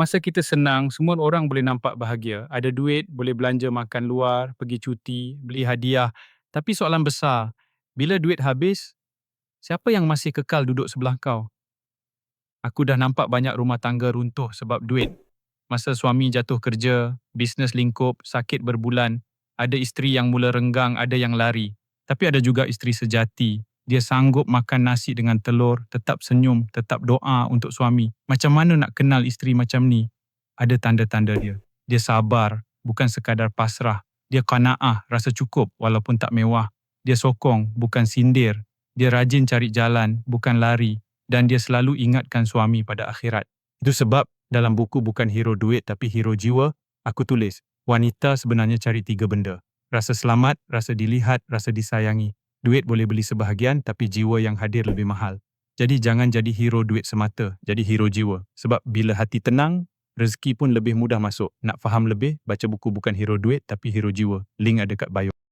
Masa kita senang, semua orang boleh nampak bahagia. Ada duit, boleh belanja makan luar, pergi cuti, beli hadiah. Tapi soalan besar, bila duit habis, siapa yang masih kekal duduk sebelah kau? Aku dah nampak banyak rumah tangga runtuh sebab duit. Masa suami jatuh kerja, bisnes lingkup, sakit berbulan, ada isteri yang mula renggang, ada yang lari. Tapi ada juga isteri sejati. Dia sanggup makan nasi dengan telur, tetap senyum, tetap doa untuk suami. Macam mana nak kenal isteri macam ni? Ada tanda-tanda dia. Dia sabar, bukan sekadar pasrah. Dia qanaah, rasa cukup walaupun tak mewah. Dia sokong, bukan sindir. Dia rajin cari jalan, bukan lari. Dan dia selalu ingatkan suami pada akhirat. Itu sebab dalam buku Bukan Hero Duit Tapi Hero Jiwa, aku tulis, wanita sebenarnya cari 3 benda. Rasa selamat, rasa dilihat, rasa disayangi. Duit boleh beli sebahagian, tapi jiwa yang hadir lebih mahal. Jadi jangan jadi hero duit semata, jadi hero jiwa. Sebab bila hati tenang, rezeki pun lebih mudah masuk. Nak faham lebih, baca buku Bukan Hero Duit Tapi Hero Jiwa. Link ada kat bio.